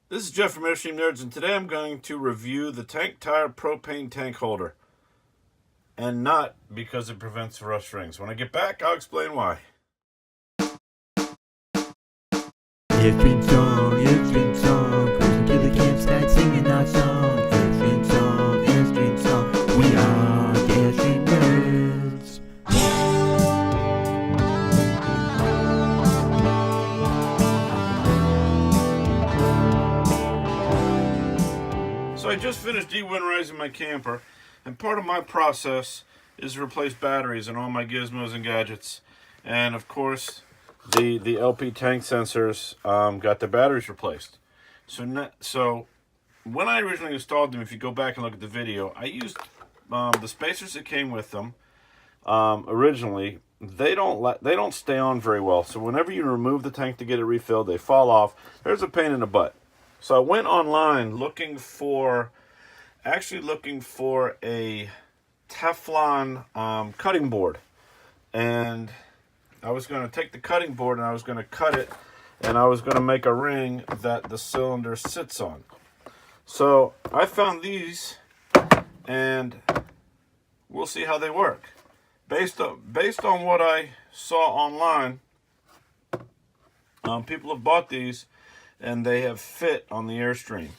This is Jeff from Airstream Nerds, and today I'm going to review the Tank Tire propane tank holder. And not because it prevents rust rings. When I get back, I'll explain why. Airstream song, cruising to the campsite singing our song. Airstream song, we are the Airstream Nerds. So I just finished de-winterizing my camper, and part of my process is to replace batteries in all my gizmos and gadgets. And of course, the LP tank sensors got their batteries replaced. So when I originally installed them, if you go back and look at the video, I used the spacers that came with them. Originally, they don't stay on very well. So whenever you remove the tank to get it refilled, they fall off. There's a pain in the butt. So I went online looking for a Teflon cutting board, and I was going to take the cutting board and I was going to cut it, and I was going to make a ring that the cylinder sits on. So I found these, and we'll see how they work. Based on what I saw online, people have bought these and they have fit on the Airstream.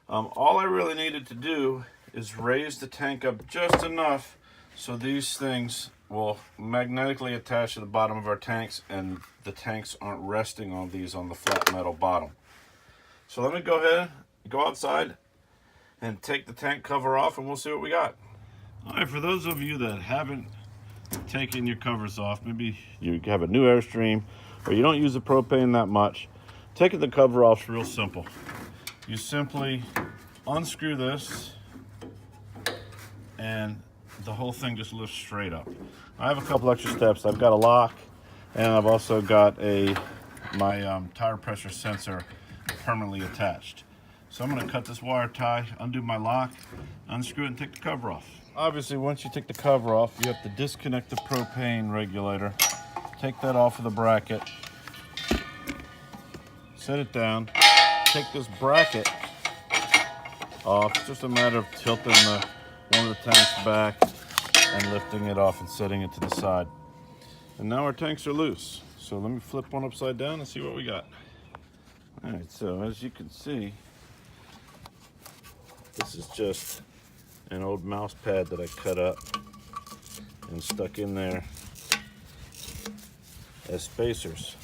All I really needed to do is raise the tank up just enough so these things will magnetically attach to the bottom of our tanks, and the tanks aren't resting on these on the flat metal bottom. So let me go ahead, go outside, and take the tank cover off, and we'll see what we got. All right, for those of you that haven't taken your covers off, maybe you have a new Airstream or you don't use the propane that much, taking the cover off is real simple. You simply unscrew this, and the whole thing just lifts straight up. I have a couple extra steps. I've got a lock, and I've also got my tire pressure sensor permanently attached. So I'm going to cut this wire tie, undo my lock, unscrew it, and take the cover off. Obviously, once you take the cover off, you have to disconnect the propane regulator. Take that off of the bracket. Set it down. Take this bracket off. It's just a matter of tilting one of the tanks back and lifting it off and setting it to the side. And now our tanks are loose. So let me flip one upside down and see what we got. All right, so as you can see, this is just an old mouse pad that I cut up and stuck in there as spacers.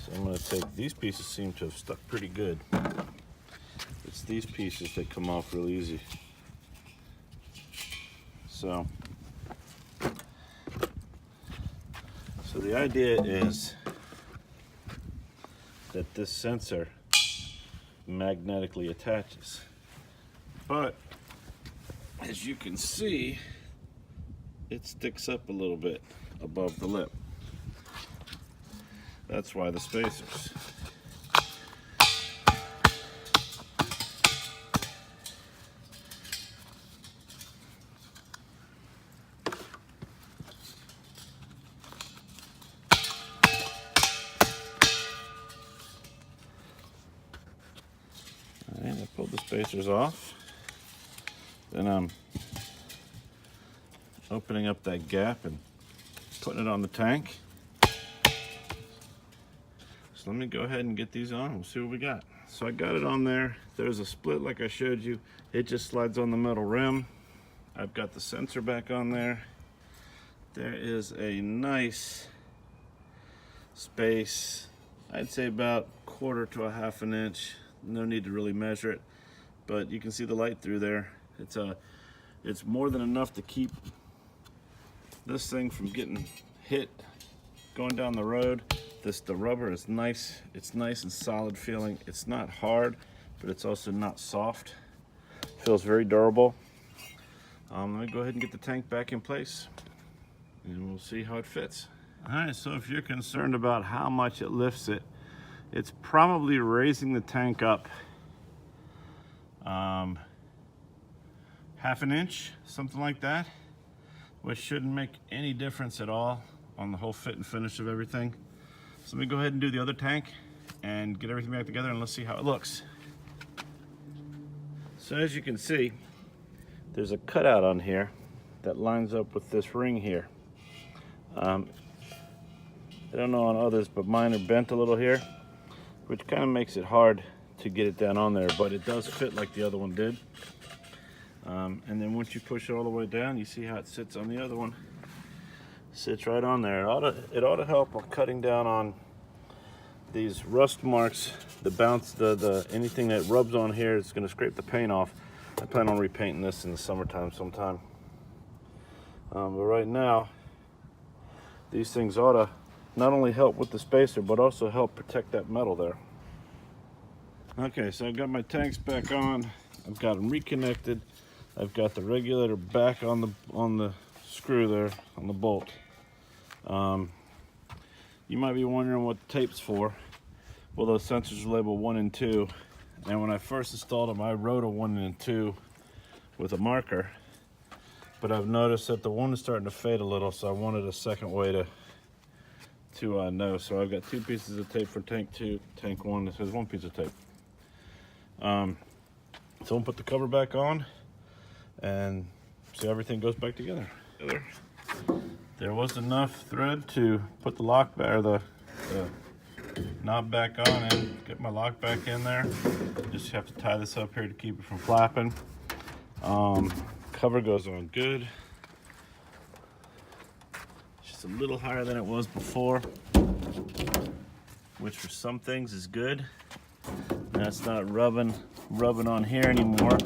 So I'm going to take these pieces, seem to have stuck pretty good. It's these pieces that come off real easy. So the idea is that this sensor magnetically attaches, but as you can see, it sticks up a little bit above the lip. That's why the spacers. Alright, I pulled the spacers off. Then I'm opening up that gap and putting it on the tank. So let me go ahead and get these on. We'll see what we got. So I got it on there. There's a split like I showed you. It just slides on the metal rim. I've got the sensor back on there. There is a nice space. I'd say about 1/4 to 1/2 inch. No need to really measure it, but you can see the light through there. It's more than enough to keep this thing from getting hit going down the road. The rubber is nice. It's nice and solid feeling. It's not hard, but it's also not soft. Feels very durable. Let me go ahead and get the tank back in place, and we'll see how it fits. All right, so if you're concerned about how much it lifts it, it's probably raising the tank up 1/2 inch, something like that, which shouldn't make any difference at all on the whole fit and finish of everything. So let me go ahead and do the other tank and get everything back together, and let's see how it looks. So as you can see, there's a cutout on here that lines up with this ring here. I don't know on others, but mine are bent a little here, which kind of makes it hard to get it down on there, but it does fit like the other one did. And then once you push it all the way down, you see how it sits on the other one. Sits right on there. It ought to help with cutting down on these rust marks, the bounce, the anything that rubs on here. It's going to scrape the paint off. I plan on repainting this in the summertime sometime. But right now, these things ought to not only help with the spacer, but also help protect that metal there. Okay, so I've got my tanks back on. I've got them reconnected. I've got the regulator back on the screw there, on the bolt. You might be wondering what the tape's for. Well, those sensors are labeled 1 and 2. And when I first installed them, I wrote a 1 and 2 with a marker. But I've noticed that the 1 is starting to fade a little, so I wanted a second way to know. So I've got 2 pieces of tape for tank 2, tank 1. This is 1 piece of tape. So we'll put the cover back on and see everything goes back together. There was enough thread to put the lock back, or the knob back on, and get my lock back in there. Just have to tie this up here to keep it from flapping. Cover goes on good. Just a little higher than it was before, which for some things is good. That's not rubbing on here anymore.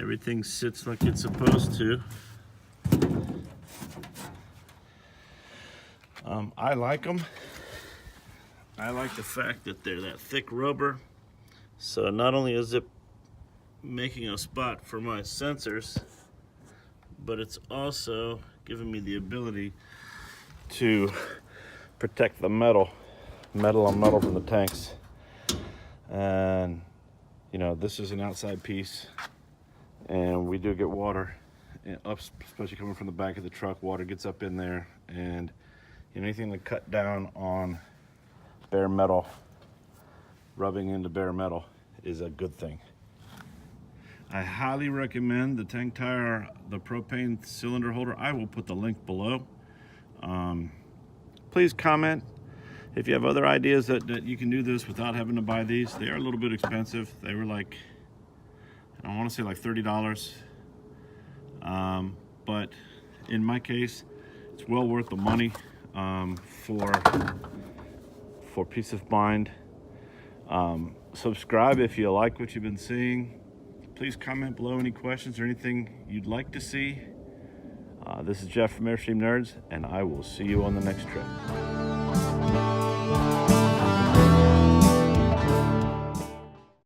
Everything sits like it's supposed to. I like them. I like the fact that they're that thick rubber. So not only is it making a spot for my sensors, but it's also giving me the ability to protect the metal on metal from the tanks. And you know, this is an outside piece, and we do get water up, especially coming from the back of the truck. Water gets up in there, and anything to cut down on bare metal, rubbing into bare metal, is a good thing. I highly recommend the tank tire, the propane cylinder holder. I will put the link below. Please comment if you have other ideas that you can do this without having to buy these. They are a little bit expensive. They were like, I want to say like $30. But in my case, it's well worth the money for peace of mind. Subscribe if you like what you've been seeing. Please comment below any questions or anything you'd like to see. This is Jeff from Airstream Nerds, and I will see you on the next trip.